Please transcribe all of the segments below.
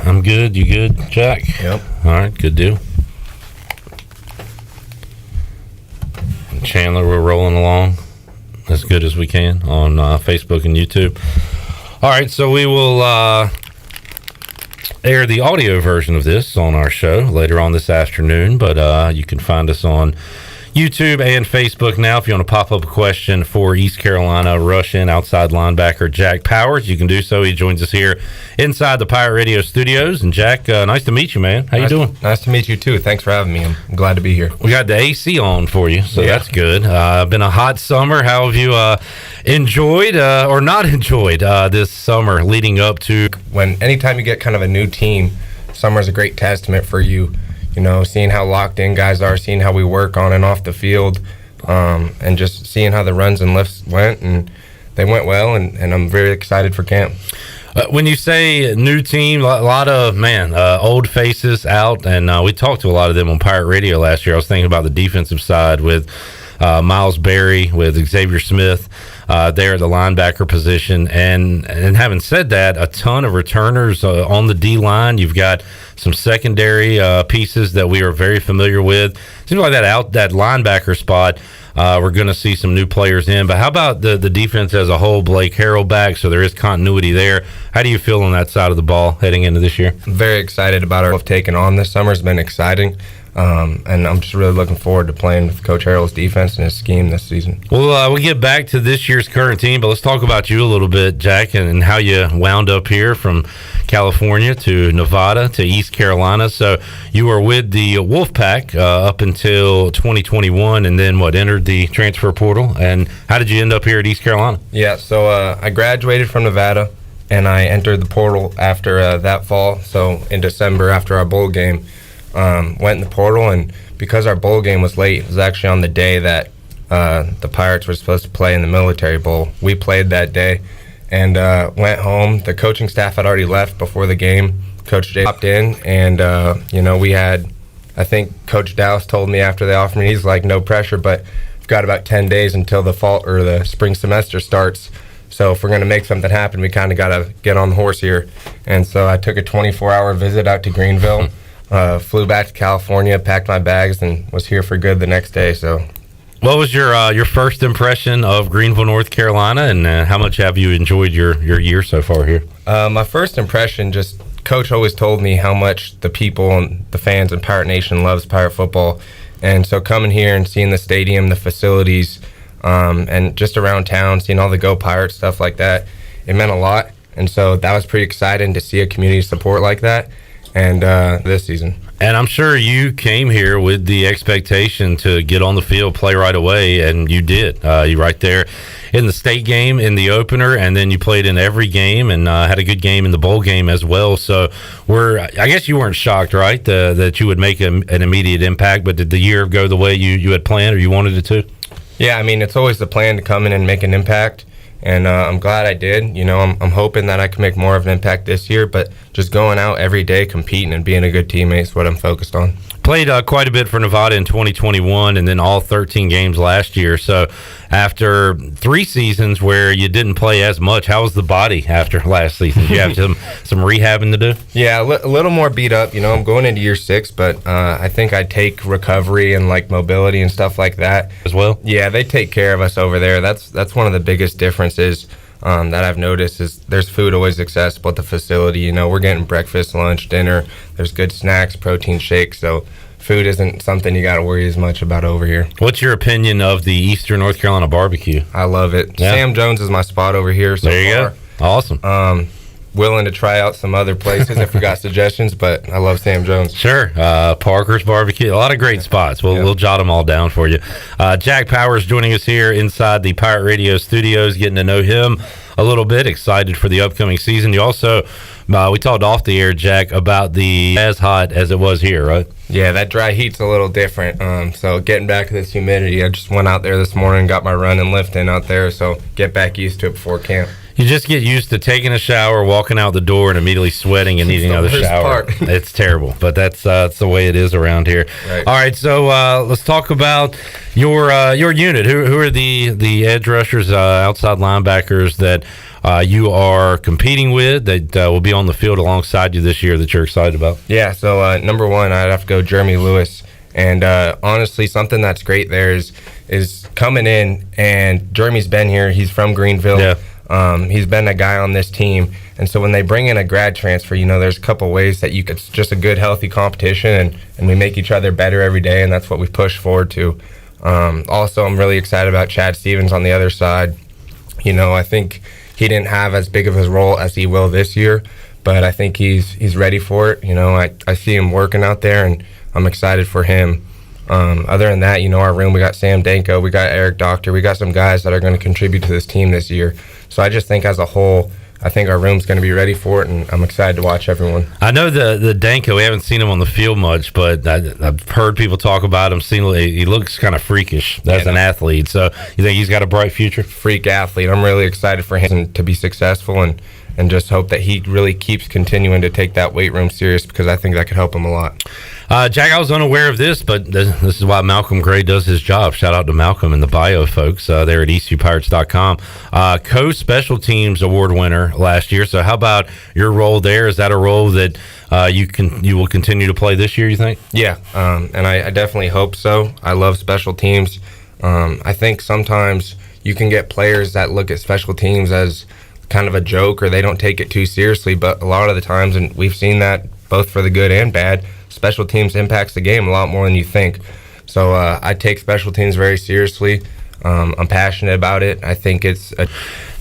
I'm good. You good, Jack? Yep. All right, good deal. Chandler, we're rolling along as good as we can on Facebook and YouTube. All right, so we will air the audio version of this on our show later on this afternoon, but you can find us on YouTube and Facebook now. If you want to pop up a question for East Carolina Russian outside linebacker Jack Powers, you can do so. He joins us here inside the Pirate Radio studios. And Jack, nice to meet you, man. How you doing? Nice to meet you too. Thanks for having me. I'm glad to be here. We got the AC on for you, so that's good. Been a hot summer. How have you enjoyed or not enjoyed this summer leading up to? Anytime you get kind of a new team, summer's a great testament for you. You know, seeing how locked in guys are, seeing how we work on and off the field, and just seeing how the runs and lifts went, and they went well, and I'm very excited for camp. When you say new team, a lot of, old faces out, and we talked to a lot of them on Pirate Radio last year. I was thinking about the defensive side with Miles Berry, with Xavier Smith there at the linebacker position. And having said that, a ton of returners on the D-line. You've got some secondary pieces that we are very familiar with. Seems like that linebacker spot, we're going to see some new players in. But how about the defense as a whole? Blake Harrell back, so there is continuity there. How do you feel on that side of the ball heading into this year? I'm very excited about our taking on this summer. It's been exciting. And I'm just really looking forward to playing with Coach Harrell's defense and his scheme this season. Well, we'll get back to this year's current team, but let's talk about you a little bit, Jack, and how you wound up here from California to Nevada to East Carolina. So you were with the Wolfpack up until 2021, and then entered the transfer portal. And how did you end up here at East Carolina? Yeah, so I graduated from Nevada, and I entered the portal after that fall. So in December, after our bowl game, went in the portal, and because our bowl game was late, it was actually on the day that the Pirates were supposed to play in the Military Bowl. We played that day and went home. The coaching staff had already left before the game. Coach J popped in, and we had, I think Coach Dallas told me after they offered me, he's like, no pressure, but we've got about 10 days until the fall or the spring semester starts. So if we're going to make something happen, we kind of got to get on the horse here. And so I took a 24-hour visit out to Greenville. Flew back to California, packed my bags, and was here for good the next day. So, what was your first impression of Greenville, North Carolina, and how much have you enjoyed your year so far here? My first impression, just Coach always told me how much the people and the fans in Pirate Nation loves Pirate football, and so coming here and seeing the stadium, the facilities, and just around town, seeing all the Go Pirates stuff like that, it meant a lot. And so that was pretty exciting to see a community support like that. And this season. And I'm sure you came here with the expectation to get on the field, play right away, and you did. You right there in the state game, in the opener, and then you played in every game and had a good game in the bowl game as well. So I guess you weren't shocked, right, that you would make an immediate impact, but did the year go the way you had planned or you wanted it to? Yeah, I mean, it's always the plan to come in and make an impact. And I'm glad I did. You know, I'm hoping that I can make more of an impact this year, but just going out every day, competing, and being a good teammate is what I'm focused on. Played quite a bit for Nevada in 2021 and then all 13 games last year. So after 3 seasons where you didn't play as much, how was the body after last season? Did you have some rehabbing to do? Yeah, a little more beat up. You know, I'm going into year 6, but I think I take recovery and like mobility and stuff like that as well. Yeah, they take care of us over there. That's one of the biggest differences that I've noticed is there's food always accessible at the facility. You know, we're getting breakfast, lunch, dinner. There's good snacks, protein shakes. So food isn't something you got to worry as much about over here. What's your opinion of the Eastern North Carolina barbecue? I love it. Yeah. Sam Jones is my spot over here so there you far. Go. Awesome. Willing to try out some other places if we got suggestions, but I love Sam Jones. Sure. Parker's Barbecue. A lot of great spots. We'll jot them all down for you. Jack Powers joining us here inside the Pirate Radio studios, getting to know him a little bit. Excited for the upcoming season. You also, we talked off the air, Jack, about the as hot as it was here, right? Yeah, that dry heat's a little different. So getting back to this humidity, I just went out there this morning, got my run and lift in out there, so get back used to it before camp. You just get used to taking a shower, walking out the door, and immediately sweating and needing another shower. It's terrible, but that's the way it is around here. Right. All right, so let's talk about your unit. Who are the edge rushers, outside linebackers that you are competing with that will be on the field alongside you this year that you're excited about? Yeah, so number one, I'd have to go Jeremy Lewis. And honestly, something that's great there is coming in, and Jeremy's been here. He's from Greenville. Yeah. He's been a guy on this team. And so when they bring in a grad transfer, there's a couple ways that it's just a good, healthy competition, and we make each other better every day, and that's what we push forward to. Also, I'm really excited about Chad Stevens on the other side. I think he didn't have as big of a role as he will this year, but I think he's ready for it. I see him working out there, and I'm excited for him. Other than that, our room, we got Sam Danko, we got Eric Doctor, we got some guys that are going to contribute to this team this year. So I just think as a whole, I think our room's going to be ready for it, and I'm excited to watch everyone. I know the Danko, we haven't seen him on the field much, but I've heard people talk about him. He looks kind of freakish as an athlete. So you think he's got a bright future? Freak athlete. I'm really excited for him to be successful, and just hope that he really keeps continuing to take that weight room serious, because I think that could help him a lot. Jack, I was unaware of this, but this is why Malcolm Gray does his job. Shout out to Malcolm and the bio folks there at ECUPirates.com. Co-special teams award winner last year. So how about your role there? Is that a role that you will continue to play this year, you think? Yeah, and I definitely hope so. I love special teams. I think sometimes you can get players that look at special teams as kind of a joke, or they don't take it too seriously, but a lot of the times, and we've seen that both for the good and bad, special teams impacts the game a lot more than you think. So I take special teams very seriously. I'm passionate about it. I think it's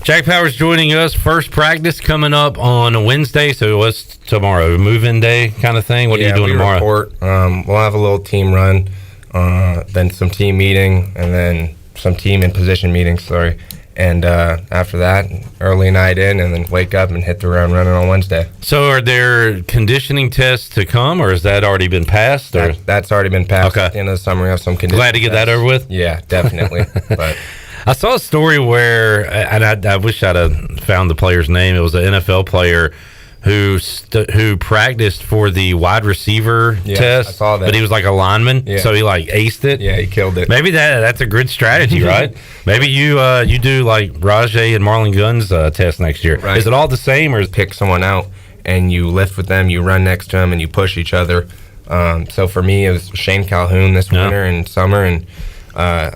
Jack Powers joining us. First practice coming up on a Wednesday, so what's tomorrow? Move-in day kind of thing? What are you doing tomorrow? Report. We'll have a little team run, then some team meeting, and then some team and position meetings, sorry. And after that, early night in, and then wake up and hit the ground running on Wednesday. So are there conditioning tests to come, or has that already been passed? Or? That's already been passed. Okay. At the end of the summer, we have some conditioning Glad to get that over with? Yeah, definitely. But I saw a story where, and I wish I'd have found the player's name. It was an NFL player who practiced for the wide receiver test. I saw that. But he was like a lineman, so he aced it. Yeah, he killed it. Maybe that's a good strategy, right? Maybe you do like Rajay and Marlon Gunn's test next year. Right. Is it all the same, or pick someone out and you lift with them, you run next to them, and you push each other? So for me, it was Shane Calhoun this winter and summer, and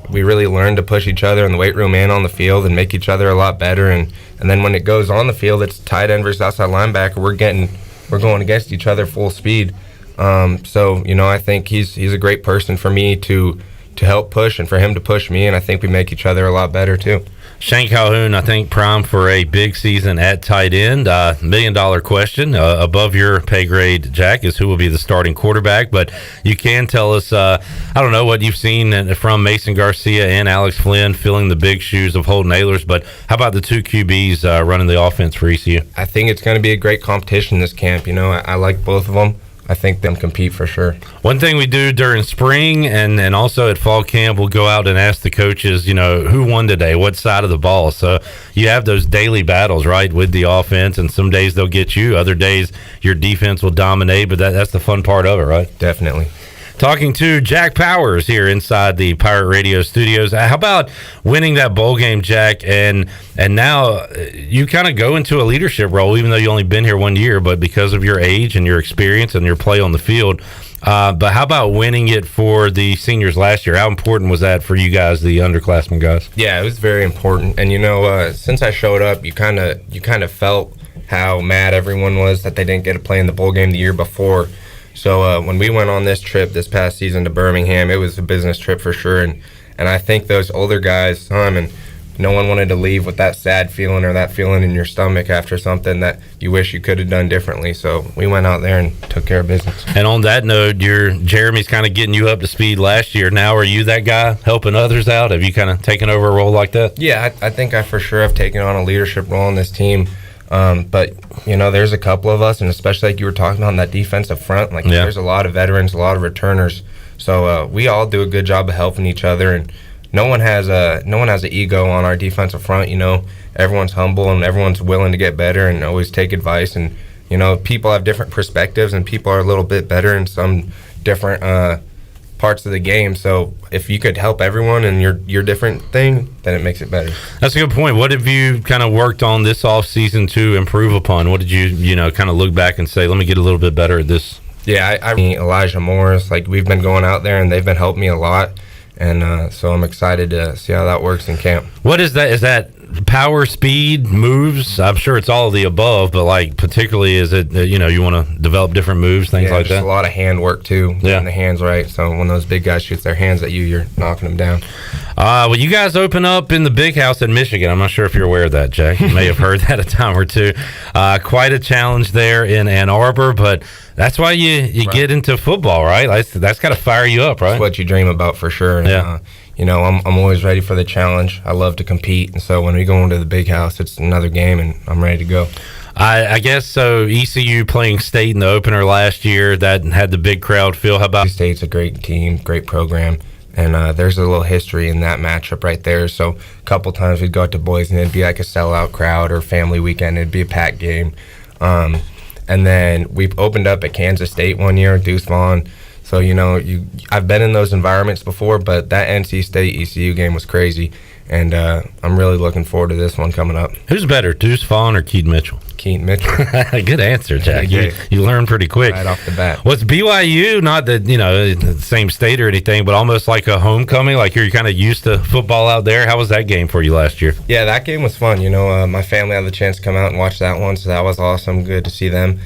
we really learned to push each other in the weight room and on the field and make each other a lot better. And then when it goes on the field, it's tight end versus outside linebacker. We're going against each other full speed. So I think he's a great person for me to help push, and for him to push me, and I think we make each other a lot better too. Shane Calhoun, I think, primed for a big season at tight end. $1 million question above your pay grade, Jack, is who will be the starting quarterback. But you can tell us, I don't know, what you've seen from Mason Garcia and Alex Flynn filling the big shoes of Holton Ahlers. But how about the two QBs running the offense for ECU? I think it's going to be a great competition this camp. I like both of them. I think them compete for sure. One thing we do during spring and also at fall camp, we'll go out and ask the coaches, who won today, what side of the ball. So you have those daily battles, right, with the offense, and some days they'll get you, other days your defense will dominate, but that's the fun part of it, right? Definitely. Talking to Jack Powers here inside the Pirate Radio studios. How about winning that bowl game, Jack? And now you kind of go into a leadership role, even though you only been here 1 year, but because of your age and your experience and your play on the field. But how about winning it for the seniors last year? How important was that for you guys, the underclassmen guys? Yeah, it was very important. And since I showed up, you kind of felt how mad everyone was that they didn't get to play in the bowl game the year before. So when we went on this trip this past season to Birmingham, it was a business trip for sure. And I think those older guys, and no one wanted to leave with that sad feeling or that feeling in your stomach after something that you wish you could have done differently. So we went out there and took care of business. And on that note, Jeremy's kind of getting you up to speed last year. Now are you that guy helping others out? Have you kind of taken over a role like that? Yeah, I think I for sure have taken on a leadership role in this team. But there's a couple of us, and especially like you were talking about on that defensive front, there's a lot of veterans, a lot of returners. So we all do a good job of helping each other, and no one has an ego on our defensive front. Everyone's humble and everyone's willing to get better and always take advice. And people have different perspectives and people are a little bit better in some different parts of the game. So if you could help everyone in your different thing, then it makes it better. That's a good point. What have you kind of worked on this off season to improve upon? What did you kind of look back and say, let me get a little bit better at this? Yeah, I Elijah Morris, we've been going out there and they've been helping me a lot. And so I'm excited to see how that works in camp. What is that? Is that power, speed, moves? I'm sure it's all of the above, but particularly is it, you want to develop different moves, things like that? A lot of hand work too, getting the hands right. So when those big guys shoot their hands at you, you're knocking them down. Well, you guys open up in the big house in Michigan. I'm not sure if you're aware of that, Jack. You may have heard that a time or two. Quite a challenge there in Ann Arbor, but that's why you get into football, right? That's got to fire you up, right? It's what you dream about for sure. And, yeah. I'm always ready for the challenge. I love to compete, and so when we go into the big house, it's another game, and I'm ready to go. I guess so. ECU playing State in the opener last year, that had the big crowd feel. How about State's a great team, great program, and there's a little history in that matchup right there. So a couple times we'd go out to Boise, and it'd be like a sellout crowd, or family weekend, it'd be a packed game. And then we opened up at Kansas State one year, Deuce Vaughn. So, I've been in those environments before, but that NC State ECU game was crazy, and I'm really looking forward to this one coming up. Who's better, Deuce Vaughn or Keaton Mitchell? Keaton Mitchell. Good answer, Jack. You learn pretty quick. Right off the bat. What's BYU, not that, the same state or anything, but almost like a homecoming, like you're kind of used to football out there. How was that game for you last year? Yeah, that game was fun. My family had the chance to come out and watch that one, so that was awesome. Good to see them.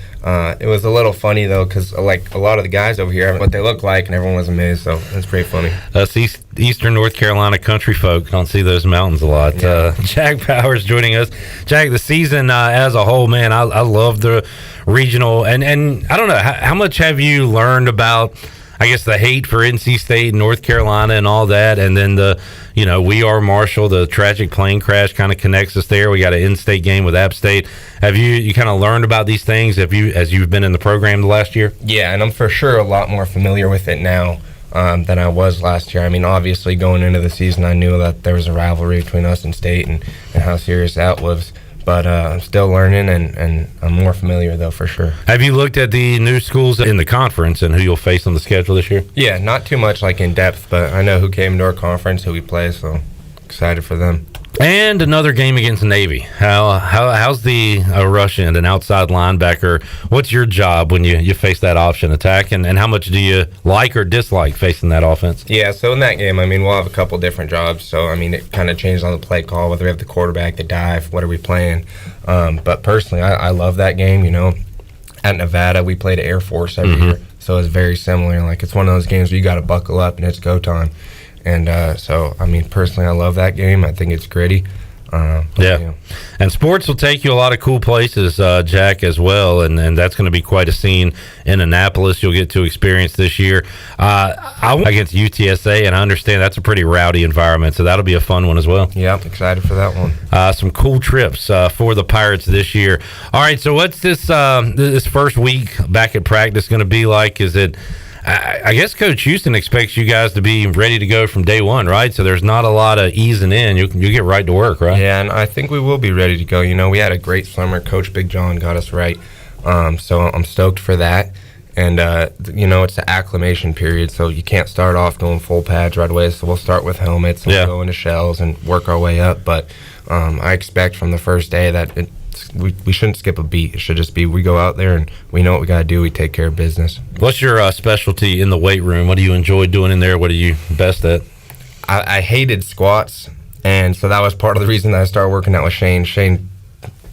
It was a little funny, though, because a lot of the guys over here, what they look like, and everyone was amazed, so it's pretty funny. Us Eastern North Carolina country folk don't see those mountains a lot. Yeah. Jack Powers joining us. Jack, the season as a whole, man, I love the regional, and I don't know, how much have you learned about, I guess, the hate for NC State and North Carolina and all that, and then the, we are Marshall, the tragic plane crash kind of connects us there. We got an in-state game with App State. Have you kind of learned about these things as you've been in the program the last year? Yeah, and I'm for sure a lot more familiar with it now than I was last year. I mean, obviously going into the season, I knew that there was a rivalry between us and State and how serious that was. But I'm still learning, and I'm more familiar, though, for sure. Have you looked at the new schools in the conference and who you'll face on the schedule this year? Yeah, not too much in depth, but I know who came to our conference, who we play, so excited for them. And another game against Navy. How's the rush end, an outside linebacker? What's your job when you face that option attack, and how much do you like or dislike facing that offense? Yeah, so in that game, we'll have a couple different jobs. So, it kind of changes on the play call, whether we have the quarterback, the dive, what are we playing. But personally, I love that game. At Nevada, we played Air Force every year, so it's very similar. It's one of those games where you got to buckle up and it's go time. And personally, I love that game. I think it's gritty. And sports will take you a lot of cool places, Jack, as well, and that's going to be quite a scene in Annapolis you'll get to experience this year. I went against UTSA, and I understand that's a pretty rowdy environment, so that'll be a fun one as well. Yeah, I'm excited for that one. Some cool trips for the Pirates this year. All right, so what's this first week back at practice going to be like? Is it... I guess Coach Houston expects you guys to be ready to go from day one, right? So there's not a lot of easing in. You get right to work, right? Yeah, and I think we will be ready to go. We had a great summer. Coach Big John got us right. So I'm stoked for that. And, it's the acclimation period, so you can't start off going full pads right away. So we'll start with helmets and we'll go into shells and work our way up. But I expect from the first day that we shouldn't skip a beat. It should just be we go out there and we know what we got to do. We take care of business. What's your specialty in the weight room? What do you enjoy doing in there? What are you best at? I hated squats, and so that was part of the reason that I started working out with Shane.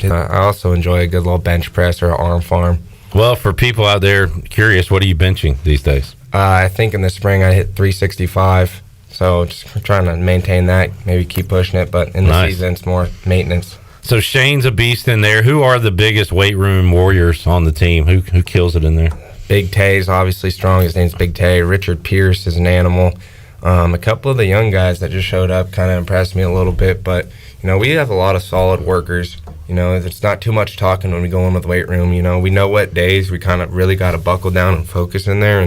I also enjoy a good little bench press or an arm farm. Well, for people out there curious, what are you benching these days? I think in the spring I hit 365, so just trying to maintain that, maybe keep pushing it, but in the season it's more maintenance. So Shane's a beast in there. Who are the biggest weight room warriors on the team? Who kills it in there? Big Tay's obviously strong. His name's Big Tay. Richard Pierce is an animal. A couple of the young guys that just showed up kind of impressed me a little bit, but we have a lot of solid workers. It's not too much talking when we go in with the weight room. We know what days we kind of really got to buckle down and focus in there,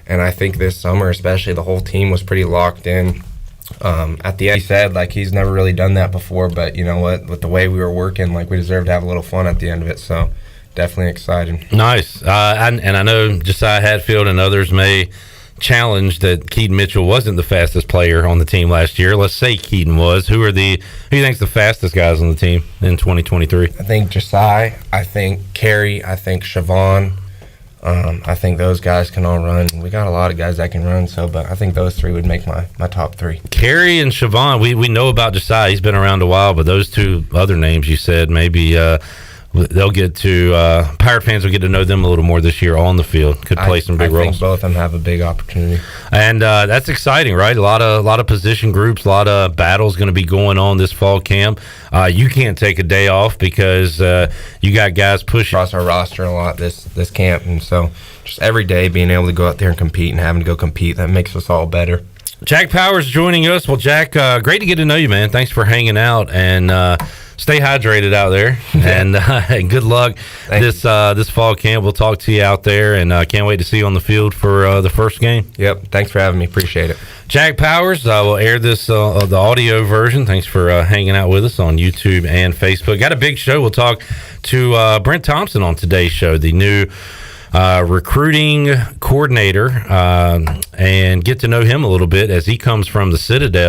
and I think this summer especially the whole team was pretty locked in. At the end, he said like he's never really done that before, but you know what? With the way we were working, like we deserved to have a little fun at the end of it. So definitely exciting. Nice. And I know Josiah Hatfield and others may challenge that Keaton Mitchell wasn't the fastest player on the team last year. Let's say Keaton was. Who do you think's the fastest guys on the team in 2023? I think Josiah. I think Kerry. I think Siobhan. I think those guys can all run. We got a lot of guys that can run, but I think those three would make my top three. Kerry and Siobhan, we know about Josiah. He's been around a while, but those two other names you said, maybe they'll get to Pirate fans will get to know them a little more this year on the field. Could play some big roles. I think both of them have a big opportunity, and that's exciting, right? A lot of position groups, a lot of battles going to be going on this fall camp. You can't take a day off because you got guys pushing across our roster a lot this camp, and so just every day being able to go out there and compete and having to go compete, that makes us all better. Jack Powers joining us. Well, Jack, great to get to know you, man. Thanks for hanging out, and stay hydrated out there, and good luck this fall camp. We'll talk to you out there, and can't wait to see you on the field for the first game. Yep, thanks for having me. Appreciate it. Jack Powers, we'll air this the audio version. Thanks for hanging out with us on YouTube and Facebook. Got a big show. We'll talk to Brent Thompson on today's show, the new recruiting coordinator, and get to know him a little bit as he comes from the Citadel.